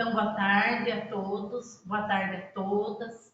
Então, boa tarde a todos, boa tarde a todas.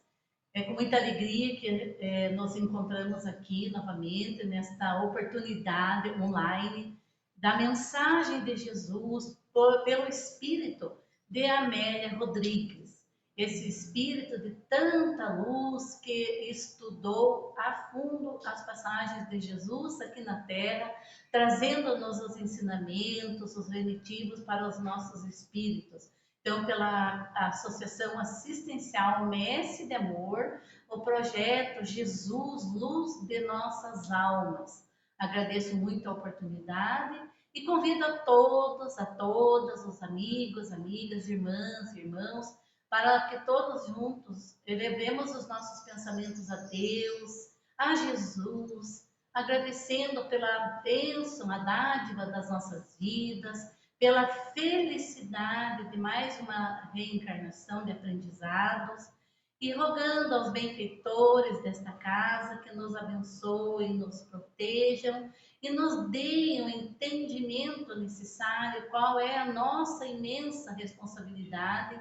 É com muita alegria que nos encontramos aqui novamente nesta oportunidade online da mensagem de Jesus pelo Espírito de Amélia Rodrigues. Esse Espírito de tanta luz que estudou a fundo as passagens de Jesus aqui na Terra, trazendo-nos os ensinamentos, os remitivos para os nossos espíritos. Então, pela Associação Assistencial Mestre de Amor, o projeto Jesus, Luz de Nossas Almas. Agradeço muito a oportunidade e convido a todos, a todas, os amigos, amigas, irmãs, irmãos, para que todos juntos elevemos os nossos pensamentos a Deus, a Jesus, agradecendo pela bênção, a dádiva das nossas vidas, pela felicidade de mais uma reencarnação de aprendizados e rogando aos benfeitores desta casa que nos abençoem, nos protejam e nos deem o entendimento necessário qual é a nossa imensa responsabilidade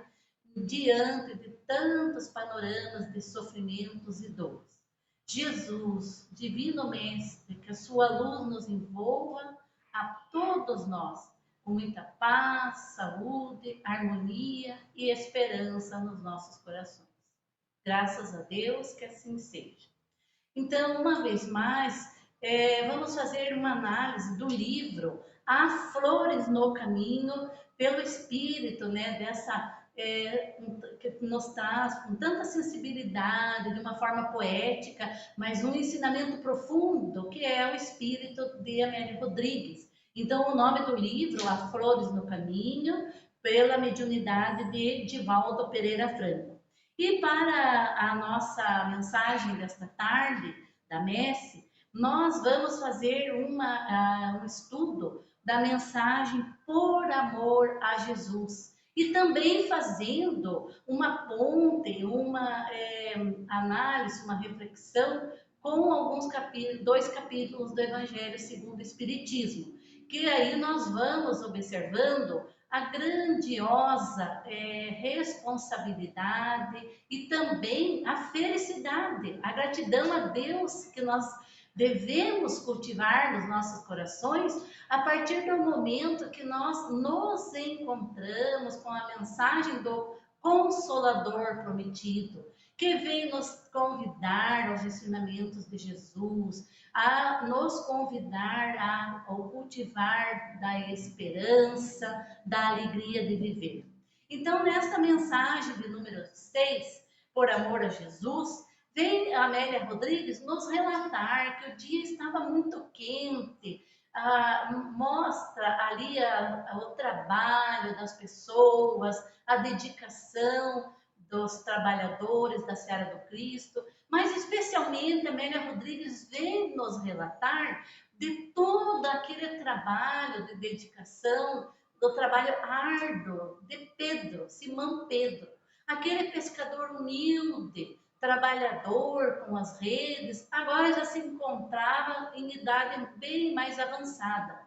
diante de tantos panoramas de sofrimentos e dores. Jesus, Divino Mestre, que a sua luz nos envolva a todos nós, com muita paz, saúde, harmonia e esperança nos nossos corações. Graças a Deus que assim seja. Então, uma vez mais, vamos fazer uma análise do livro Há Flores no Caminho, pelo Espírito, né, que nos traz com tanta sensibilidade, de uma forma poética, mas um ensinamento profundo, que é o Espírito de Amélia Rodrigues. Então, o nome do livro, Há Flores no Caminho, pela mediunidade de Divaldo Pereira Franco. E para a nossa mensagem desta tarde, da Messe, nós vamos fazer um estudo da mensagem Por Amor a Jesus. E também fazendo uma ponte, uma análise, uma reflexão com dois capítulos do Evangelho segundo o Espiritismo, que aí nós vamos observando a grandiosa responsabilidade e também a felicidade, a gratidão a Deus que nós devemos cultivar nos nossos corações a partir do momento que nós nos encontramos com a mensagem do Consolador prometido, que vem nos convidar aos ensinamentos de Jesus, a nos convidar ao cultivar da esperança, da alegria de viver. Então, nesta mensagem de número 6, Por Amor a Jesus, vem a Amélia Rodrigues nos relatar que o dia estava muito quente, mostra ali o trabalho das pessoas, a dedicação dos trabalhadores da Seara do Cristo, mas especialmente a Amélia Rodrigues vem nos relatar de todo aquele trabalho de dedicação, do trabalho árduo de Pedro, Simão Pedro, aquele pescador humilde, trabalhador com as redes, agora já se encontrava em idade bem mais avançada.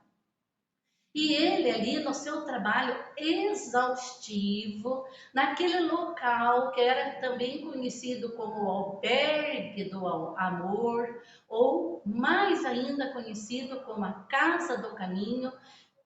E ele ali no seu trabalho exaustivo, naquele local que era também conhecido como o albergue do amor, ou mais ainda conhecido como a Casa do Caminho,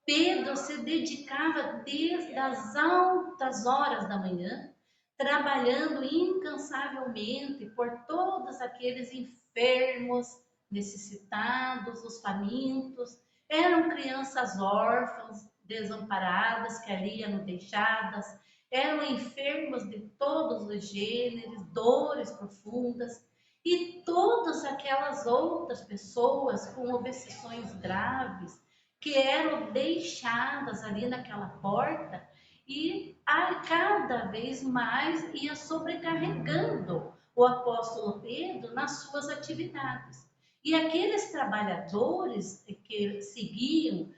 Pedro se dedicava desde as altas horas da manhã, trabalhando incansavelmente por todos aqueles enfermos, necessitados, os famintos. Eram crianças órfãs, desamparadas, que ali eram deixadas, eram enfermos de todos os gêneros, dores profundas, e todas aquelas outras pessoas com obsessões graves, que eram deixadas ali naquela porta e a cada vez mais ia sobrecarregando o apóstolo Pedro nas suas atividades. E aqueles trabalhadores que seguiam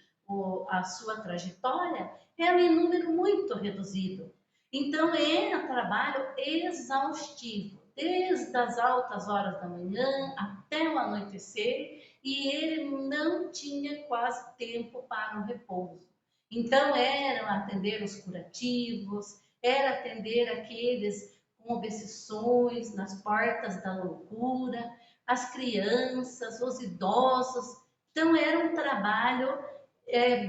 a sua trajetória eram em número muito reduzido. Então era trabalho exaustivo, desde as altas horas da manhã até o anoitecer, e ele não tinha quase tempo para o repouso. Então eram atender os curativos, era atender aqueles com obsessões nas portas da loucura, as crianças, os idosos. Então, era um trabalho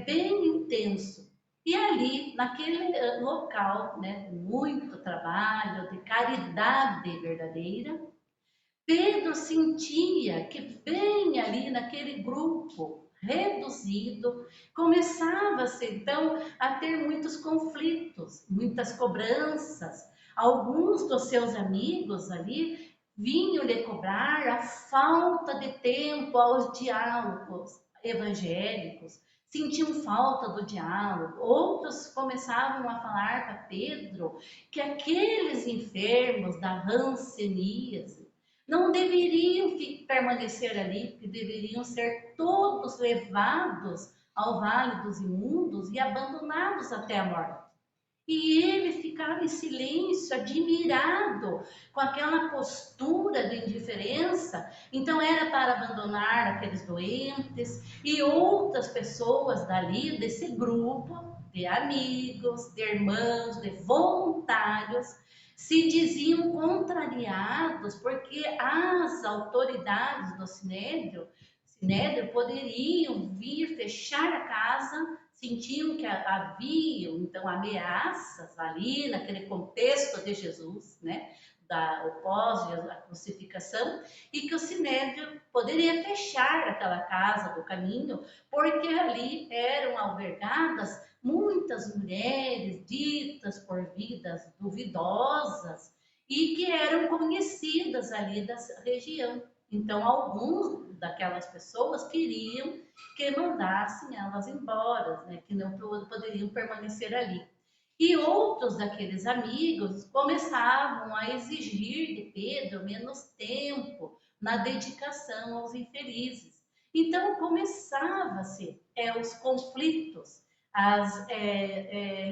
bem intenso. E ali, naquele local, né, muito trabalho, de caridade verdadeira, Pedro sentia que bem ali naquele grupo reduzido, começava-se então a ter muitos conflitos, muitas cobranças. Alguns dos seus amigos ali vinham lhe cobrar a falta de tempo aos diálogos evangélicos, sentiam falta do diálogo. Outros começavam a falar para Pedro que aqueles enfermos da hanseníase não deveriam permanecer ali, porque deveriam ser todos levados ao vale dos imundos e abandonados até a morte. E ele ficava em silêncio, admirado com aquela postura de indiferença. Então era para abandonar aqueles doentes e outras pessoas dali, desse grupo de amigos, de irmãos, de voluntários, se diziam contrariados porque as autoridades do Sinédrio poderiam vir fechar a casa, sentiam que havia então ameaças ali naquele contexto de Jesus, né? O pós a crucificação, e que o Sinédrio poderia fechar aquela casa do caminho, porque ali eram albergadas muitas mulheres ditas por vidas duvidosas e que eram conhecidas ali da região. Então, alguns daquelas pessoas queriam que mandassem elas embora, né? Que não poderiam permanecer ali. E outros daqueles amigos começavam a exigir de Pedro menos tempo na dedicação aos infelizes. Então começava-se os conflitos, as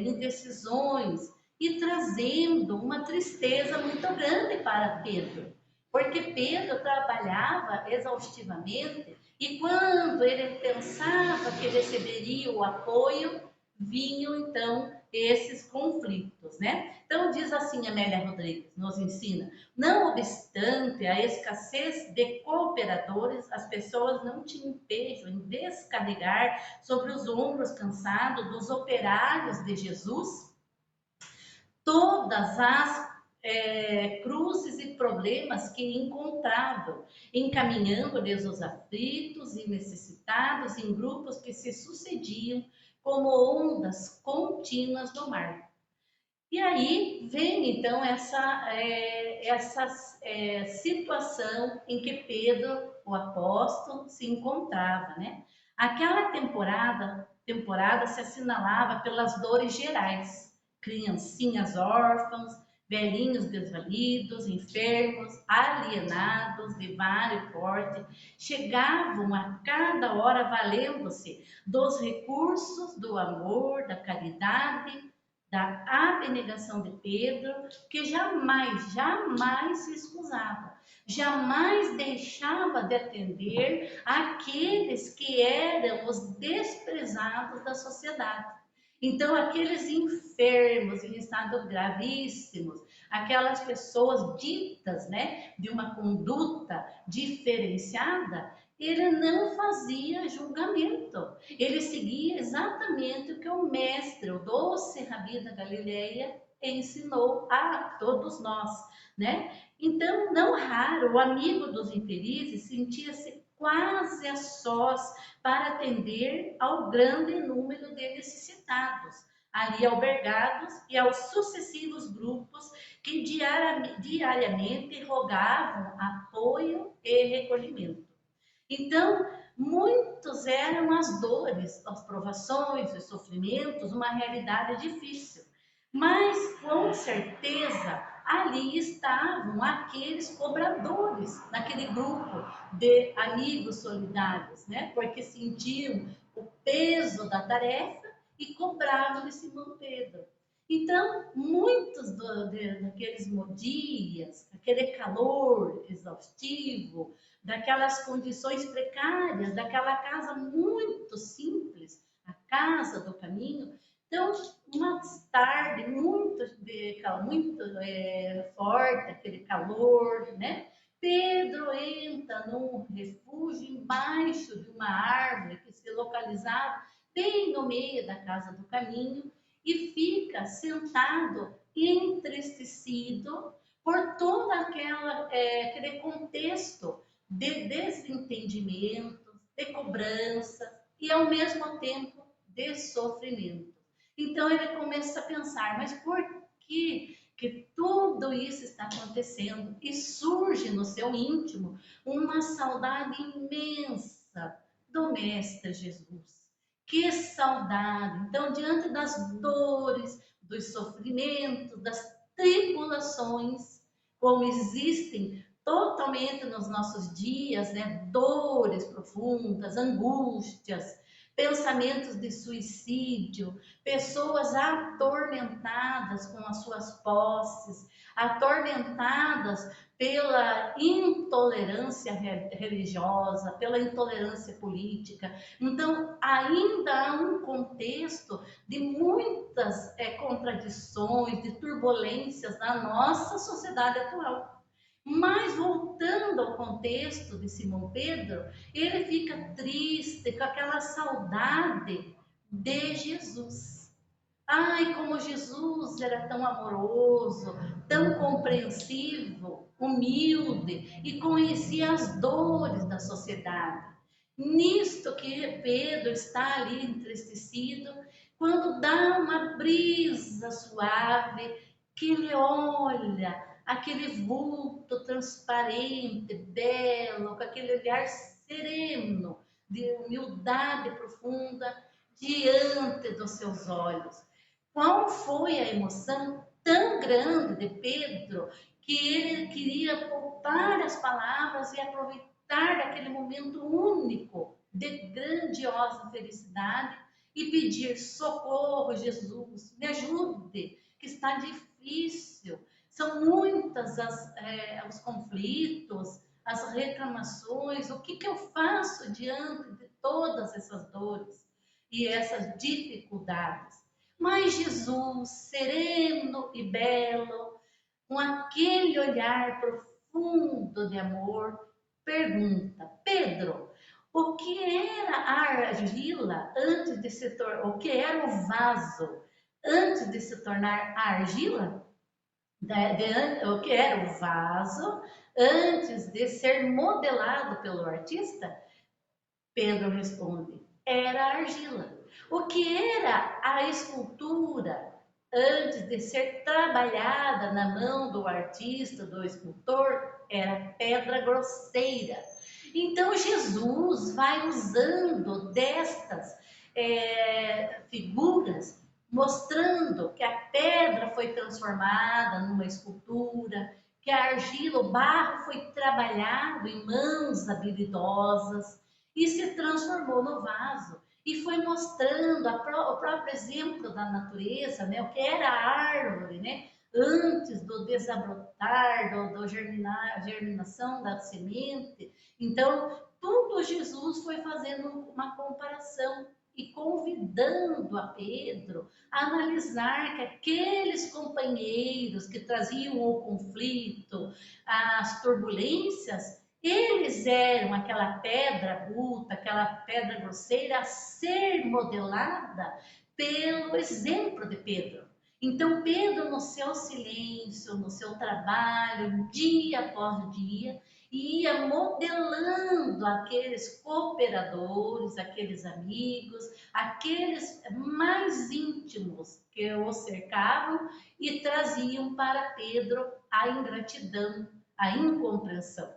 indecisões e trazendo uma tristeza muito grande para Pedro, porque Pedro trabalhava exaustivamente e quando ele pensava que receberia o apoio, vinham então esses conflitos, né? Então diz assim Amélia Rodrigues, nos ensina: não obstante a escassez de cooperadores, as pessoas não tinham peso em descarregar sobre os ombros cansados dos operários de Jesus todas as cruzes e problemas que encontravam, encaminhando-lhes os aflitos e necessitados em grupos que se sucediam como ondas contínuas no mar. E aí vem então essa situação em que Pedro, o apóstolo, se encontrava, né? Aquela temporada se assinalava pelas dores gerais, criancinhas órfãos, velhinhos desvalidos, enfermos, alienados de vário porte, chegavam a cada hora valendo-se dos recursos do amor, da caridade, da abnegação de Pedro, que jamais se excusava, jamais deixava de atender aqueles que eram os desprezados da sociedade. Então, aqueles enfermos em estado gravíssimos, aquelas pessoas ditas, né, de uma conduta diferenciada, ele não fazia julgamento. Ele seguia exatamente o que o mestre, o doce Rabi da Galileia, ensinou a todos nós, né? Então, não raro, o amigo dos infelizes sentia-se quase a sós para atender ao grande número de necessitados ali albergados e aos sucessivos grupos que diariamente rogavam apoio e recolhimento. Então, muitos eram as dores, as provações, os sofrimentos, uma realidade difícil. Mas, com certeza, ali estavam aqueles cobradores, naquele grupo de amigos solidários, né? Porque sentiam o peso da tarefa e cobravam de Simão Pedro. Então, muitos daqueles dias, aquele calor exaustivo, daquelas condições precárias, daquela casa muito simples, a casa do caminho. Então, uma tarde, muitos estava muito forte, aquele calor, né? Pedro entra num refúgio embaixo de uma árvore que se localizava bem no meio da casa do caminho e fica sentado, entristecido por todo aquele contexto de desentendimento, de cobrança e ao mesmo tempo de sofrimento. Então ele começa a pensar, mas por que tudo isso está acontecendo? E surge no seu íntimo uma saudade imensa do Mestre Jesus. Que saudade! Então, diante das dores, dos sofrimentos, das tribulações, como existem totalmente nos nossos dias, né? Dores profundas, angústias, pensamentos de suicídio, pessoas atormentadas com as suas posses, atormentadas pela intolerância religiosa, pela intolerância política. Então, ainda há um contexto de muitas contradições, de turbulências na nossa sociedade atual. Mas voltando ao contexto de Simão Pedro, ele fica triste com aquela saudade de Jesus. Ai, como Jesus era tão amoroso, tão compreensivo, humilde e conhecia as dores da sociedade. Nisto que Pedro está ali entristecido, quando dá uma brisa suave, que ele olha aquele vulto transparente, belo, com aquele olhar sereno, de humildade profunda, diante dos seus olhos. Qual foi a emoção tão grande de Pedro que ele queria poupar as palavras e aproveitar daquele momento único de grandiosa felicidade e pedir socorro, Jesus, me ajude, que está difícil. São muitas os conflitos, as reclamações, o que eu faço diante de todas essas dores e essas dificuldades? Mas Jesus, sereno e belo, com aquele olhar profundo de amor, pergunta: Pedro, o que era a argila antes de se tornar, o que era o vaso antes de se tornar a argila? O que era o vaso antes de ser modelado pelo artista? Pedro responde: era a argila. O que era a escultura antes de ser trabalhada na mão do artista, do escultor? Era pedra grosseira. Então Jesus vai usando destas figuras, mostrando que a pedra foi transformada numa escultura, que a argila, o barro foi trabalhado em mãos habilidosas e se transformou no vaso. E foi mostrando o próprio exemplo da natureza, né? O que era a árvore, né? Antes do desabrotar, do germinação da semente. Então, tudo Jesus foi fazendo uma comparação e convidando a Pedro a analisar que aqueles companheiros que traziam o conflito, as turbulências, eles eram aquela pedra bruta, aquela pedra grosseira a ser modelada pelo exemplo de Pedro. Então, Pedro, no seu silêncio, no seu trabalho, dia após dia, ia modelando aqueles cooperadores, aqueles amigos, aqueles mais íntimos que o cercavam e traziam para Pedro a ingratidão, a incompreensão.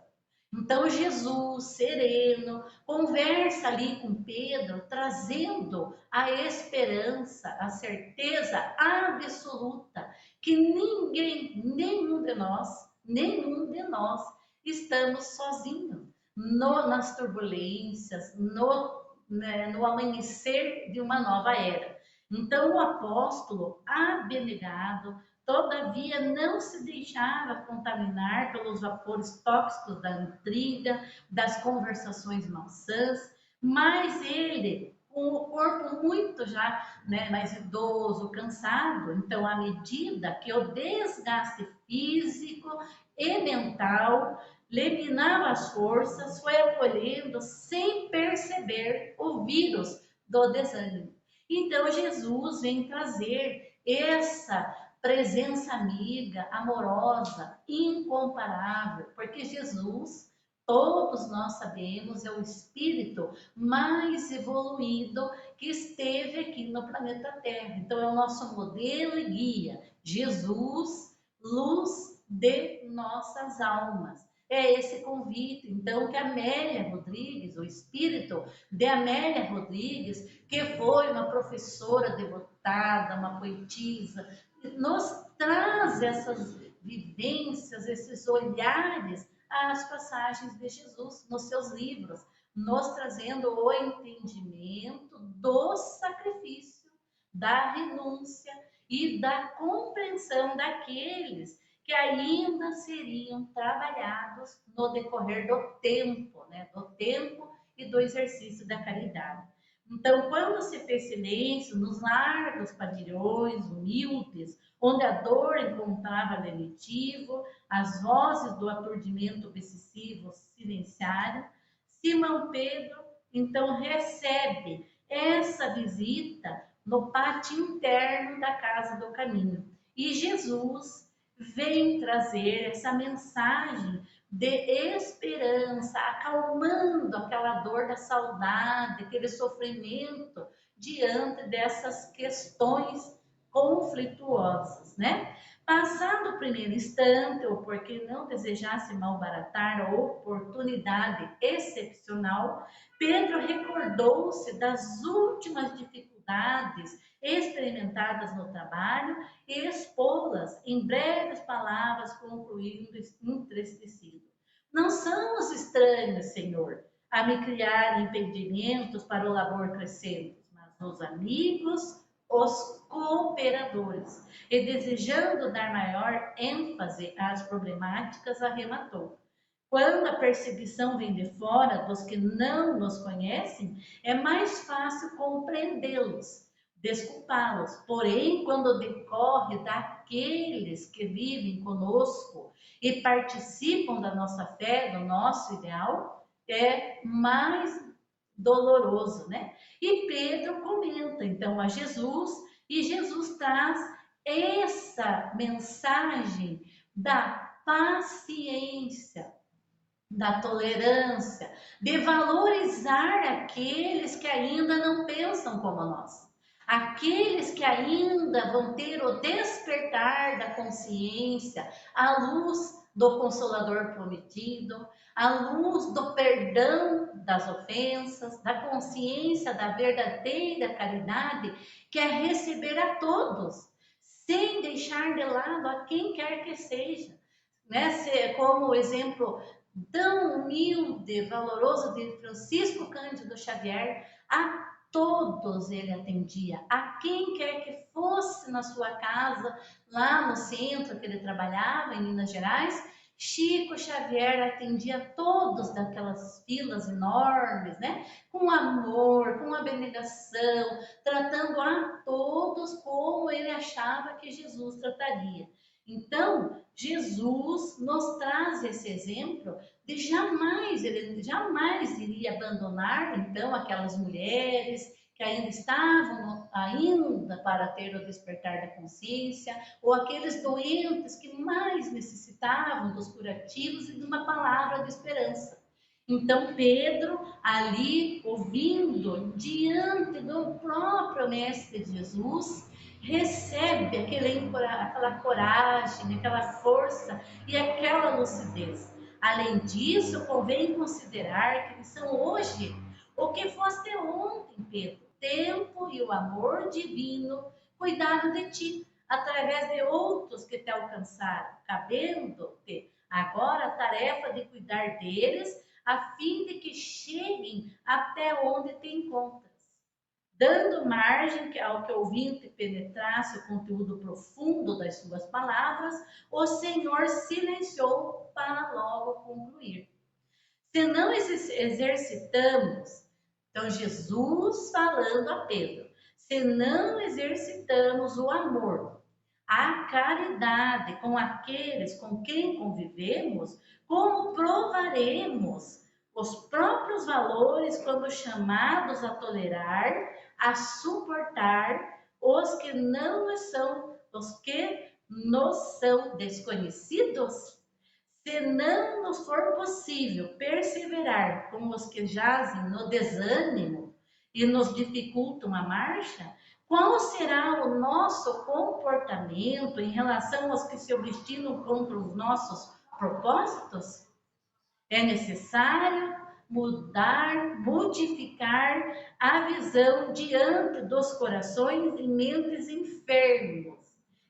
Então Jesus, sereno, conversa ali com Pedro, trazendo a esperança, a certeza absoluta que ninguém, nenhum de nós estamos sozinhos nas turbulências, no amanhecer de uma nova era. Então o apóstolo abnegado, todavia, não se deixava contaminar pelos vapores tóxicos da intriga, das conversações maçãs, mas ele com o corpo muito já, né, mais idoso, cansado. Então, à medida que o desgaste físico e mental lhe minava as forças, foi acolhendo sem perceber o vírus do desânimo. Então, Jesus vem trazer essa presença amiga, amorosa, incomparável, porque Jesus, todos nós sabemos, é o espírito mais evoluído que esteve aqui no planeta Terra. Então, é o nosso modelo e guia. Jesus, luz de nossas almas. É esse convite, então, que Amélia Rodrigues, o espírito de Amélia Rodrigues, que foi uma professora devotada, uma poetisa, nos traz essas vivências, esses olhares às passagens de Jesus nos seus livros, nos trazendo o entendimento do sacrifício, da renúncia e da compreensão daqueles que ainda seriam trabalhados no decorrer do tempo, né? Do tempo e do exercício da caridade. Então, quando se fez silêncio nos largos pavilhões humildes, onde a dor encontrava lenitivo, as vozes do aturdimento obsessivo silenciaram, Simão Pedro então recebe essa visita no pátio interno da Casa do Caminho. E Jesus vem trazer essa mensagem de esperança, acalmando aquela dor da saudade, aquele sofrimento diante dessas questões conflituosas, né? Passado o primeiro instante, ou porque não desejasse malbaratar a oportunidade excepcional, Pedro recordou-se das últimas dificuldades experimentadas no trabalho e expô-las em breves palavras, concluindo entristecido. Não são os estranhos, Senhor, a me criar impedimentos para o labor crescente, mas os amigos, os cooperadores. E desejando dar maior ênfase às problemáticas, arrematou. Quando a perseguição vem de fora dos que não nos conhecem, é mais fácil compreendê-los, desculpá-los. Porém, quando decorre daqueles que vivem conosco e participam da nossa fé, do nosso ideal, é mais doloroso, né? E Pedro comenta então a Jesus, e Jesus traz essa mensagem da paciência, da tolerância, de valorizar aqueles que ainda não pensam como nós. Aqueles que ainda vão ter o despertar da consciência, a luz do Consolador prometido, a luz do perdão das ofensas, da consciência da verdadeira caridade, que é receber a todos, sem deixar de lado a quem quer que seja. Né? Como o exemplo tão humilde, valoroso de Francisco Cândido Xavier, a todos ele atendia, a quem quer que fosse na sua casa, lá no centro que ele trabalhava, em Minas Gerais, Chico Xavier atendia todos daquelas filas enormes, né? Com amor, com abnegação, tratando a todos como ele achava que Jesus trataria. Então, Jesus nos traz esse exemplo de jamais, ele jamais iria abandonar, então, aquelas mulheres que ainda estavam ainda para ter o despertar da consciência, ou aqueles doentes que mais necessitavam dos curativos e de uma palavra de esperança. Então, Pedro, ali, ouvindo, diante do próprio Mestre Jesus, recebe aquela coragem, aquela força e aquela lucidez. Além disso, convém considerar que eles são hoje o que foste ontem, Pedro, tempo e o amor divino cuidado de ti, através de outros que te alcançaram, cabendo-te agora a tarefa de cuidar deles, a fim de que cheguem até onde te encontras. Dando margem ao que ouvinte penetrasse o conteúdo profundo das suas palavras, o Senhor silenciou para logo concluir. Se não exercitamos Então, Jesus falando a Pedro: se não exercitamos o amor, a caridade com aqueles com quem convivemos, como provaremos os próprios valores quando chamados a tolerar, a suportar os que nos são desconhecidos? Se não nos for possível perseverar com os que jazem no desânimo e nos dificultam a marcha, qual será o nosso comportamento em relação aos que se obstinam contra os nossos propósitos? É necessário mudar, modificar a visão diante dos corações e mentes enfermos,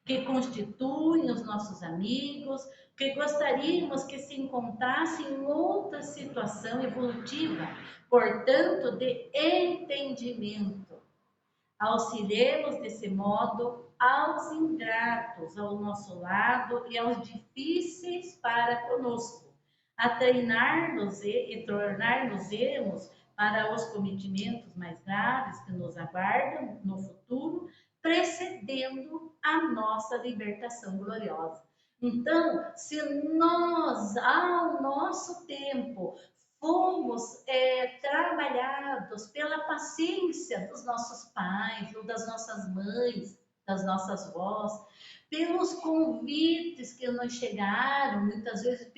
que constituem os nossos amigos, que gostaríamos que se encontrassem em outra situação evolutiva, portanto, de entendimento. Auxiliemos desse modo aos ingratos ao nosso lado e aos difíceis para conosco, a treinar-nos e tornar-nos-emos para os cometimentos mais graves que nos aguardam no futuro, precedendo a nossa libertação gloriosa. Então, se nós, ao nosso tempo, fomos trabalhados pela paciência dos nossos pais, ou das nossas mães, das nossas avós, pelos convites que nos chegaram, muitas vezes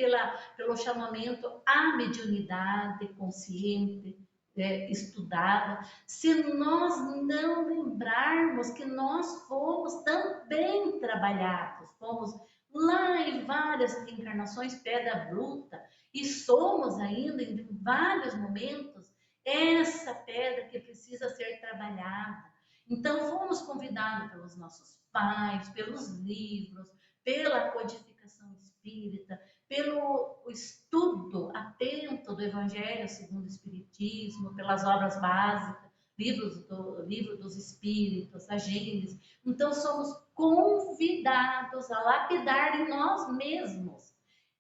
pelo chamamento à mediunidade consciente, estudada, se nós não lembrarmos que nós fomos também trabalhados, fomos lá em várias reencarnações pedra bruta, e somos ainda em vários momentos essa pedra que precisa ser trabalhada. Então fomos convidados pelos nossos pais, pelos livros, pela codificação espírita, pelo estudo atento do Evangelho segundo o Espiritismo, pelas obras básicas, livro dos Espíritos, a Gênesis. Então somos convidados a lapidar em nós mesmos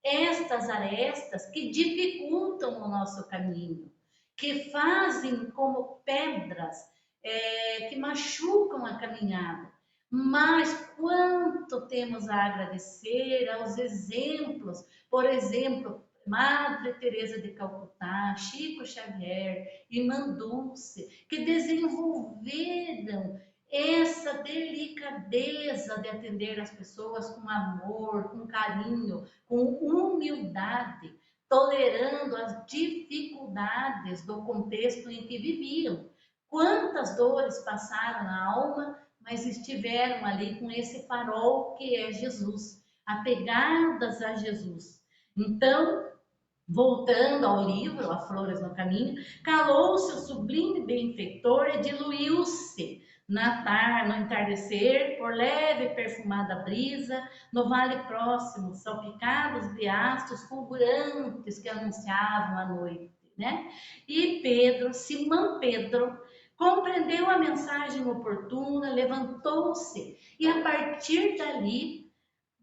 estas arestas que dificultam o nosso caminho, que fazem como pedras que machucam a caminhada. Mas quanto temos a agradecer aos exemplos, por exemplo, Madre Teresa de Calcutá, Chico Xavier, Irmã Dulce, que desenvolveram essa delicadeza de atender as pessoas com amor, com carinho, com humildade, tolerando as dificuldades do contexto em que viviam. Quantas dores passaram na alma, mas estiveram ali com esse farol que é Jesus, apegadas a Jesus. Então, voltando ao livro, A Flores no Caminho, calou-se o sublime benfeitor e diluiu-se no entardecer, por leve e perfumada brisa, no vale próximo, salpicados de astros fulgurantes que anunciavam a noite, né? E Pedro, Simão Pedro, compreendeu a mensagem oportuna, levantou-se e a partir dali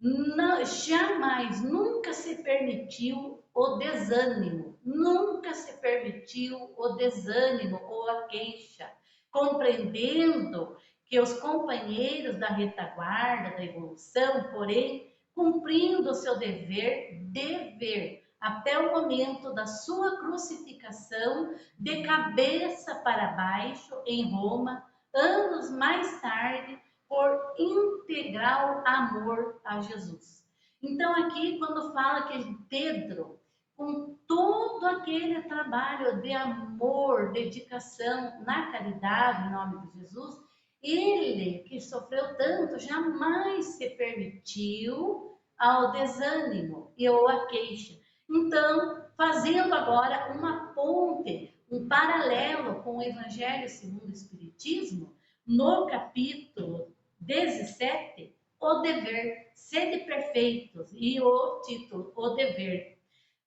não, jamais, nunca se permitiu o desânimo, nunca se permitiu o desânimo ou a queixa, compreendendo que os companheiros da retaguarda da evolução, porém, cumprindo o seu dever até o momento da sua crucificação, de cabeça para baixo em Roma, anos mais tarde, por integral amor a Jesus. Então, aqui, quando fala que Pedro, com todo aquele trabalho de amor, dedicação na caridade, em nome de Jesus, ele que sofreu tanto, jamais se permitiu ao desânimo e ou à queixa. Então, fazendo agora uma ponte, um paralelo com o Evangelho segundo o Espiritismo, no capítulo 17, o dever, sede perfeitos, e o título, o dever.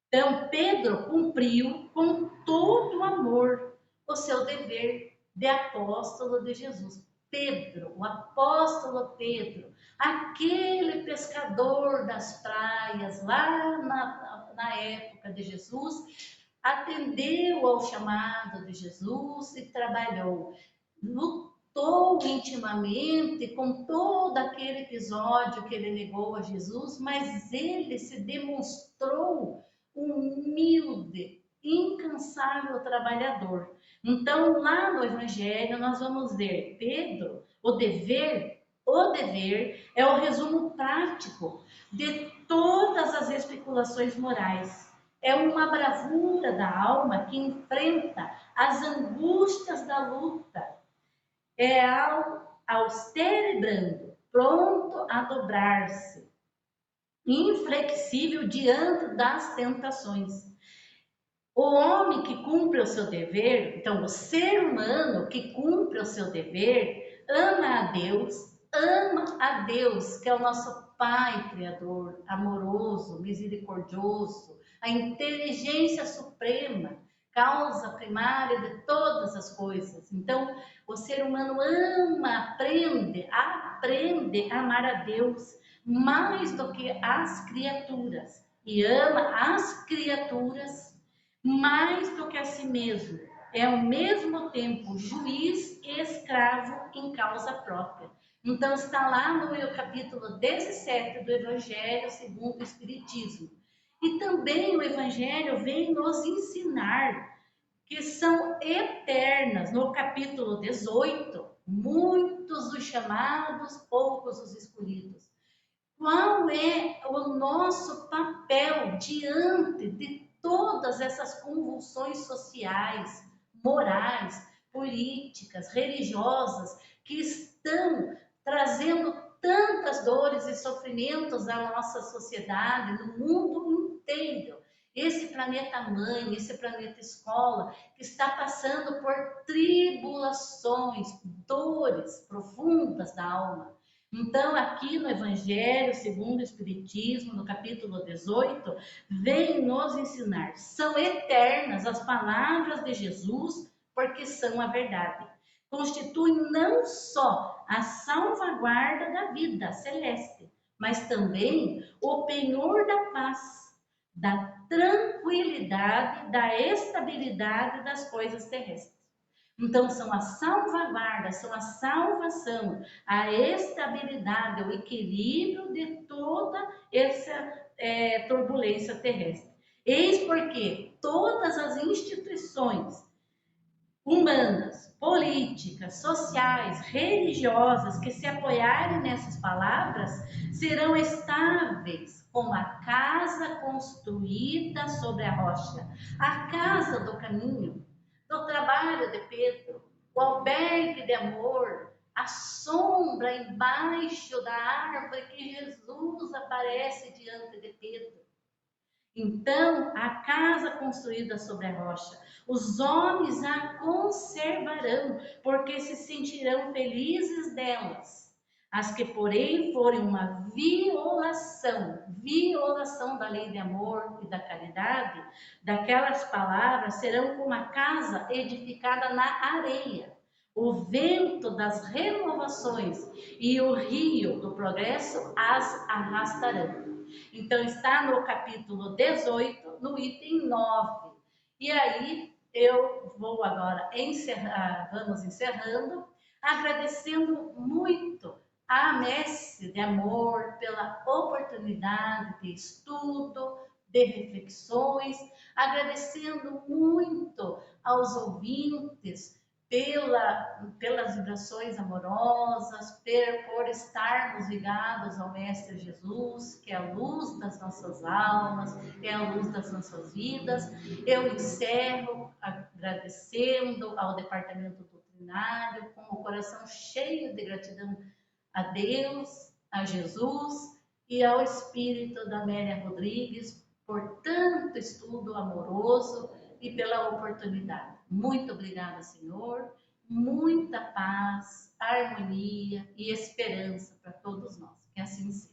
Então, Pedro cumpriu com todo o amor o seu dever de apóstolo de Jesus. Pedro, o apóstolo Pedro, aquele pescador das praias lá na época de Jesus, atendeu ao chamado de Jesus e trabalhou. Lutou intimamente com todo aquele episódio que ele negou a Jesus, mas ele se demonstrou humilde, incansável trabalhador. Então, lá no Evangelho, nós vamos ver Pedro, o dever é o resumo prático de todas as especulações morais. É uma bravura da alma que enfrenta as angústias da luta. É austero e brando, pronto a dobrar-se, inflexível diante das tentações. O homem que cumpre o seu dever, então o ser humano que cumpre o seu dever, ama a Deus, que é o nosso Pai Criador, amoroso, misericordioso, a inteligência suprema, causa primária de todas as coisas. Então, o ser humano aprende a amar a Deus mais do que as criaturas, e ama as criaturas mais do que a si mesmo. É ao mesmo tempo juiz e escravo em causa própria. Então está lá no capítulo 17 do Evangelho segundo o Espiritismo. E também o Evangelho vem nos ensinar que são eternas. No capítulo 18, muitos os chamados, poucos os escolhidos. Qual é o nosso papel diante de todas essas convulsões sociais, morais, políticas, religiosas que estão trazendo tantas dores e sofrimentos à nossa sociedade, no mundo inteiro? Esse planeta mãe, esse planeta escola, que está passando por tribulações, dores profundas da alma. Então, aqui no Evangelho, segundo o Espiritismo, no capítulo 18, vem nos ensinar: são eternas as palavras de Jesus, porque são a verdade. Constituem não só a salvaguarda da vida celeste, mas também o penhor da paz, da tranquilidade, da estabilidade das coisas terrestres. Então, são a salvaguarda, são a salvação, a estabilidade, o equilíbrio de toda essa turbulência terrestre. Eis porque todas as instituições humanas, políticas, sociais, religiosas que se apoiarem nessas palavras serão estáveis como a casa construída sobre a rocha, a casa do caminho, do trabalho de Pedro, o albergue de amor, a sombra embaixo da árvore que Jesus aparece diante de Pedro. Então, a casa construída sobre a rocha, os homens a conservarão, porque se sentirão felizes delas. As que, porém, forem uma violação da lei de amor e da caridade, daquelas palavras serão como a casa edificada na areia. O vento das renovações e o rio do progresso as arrastarão. Então, está no capítulo 18, no item 9. E aí, eu vou agora vamos encerrando, agradecendo muito a Mestre de Amor pela oportunidade de estudo, de reflexões, agradecendo muito aos ouvintes pelas vibrações amorosas, por estarmos ligados ao Mestre Jesus, que é a luz das nossas almas, é a luz das nossas vidas. Eu encerro agradecendo ao Departamento Doutrinário, com o coração cheio de gratidão a Deus, a Jesus e ao Espírito da Amélia Rodrigues por tanto estudo amoroso e pela oportunidade. Muito obrigada, Senhor. Muita paz, harmonia e esperança para todos nós. Que assim seja.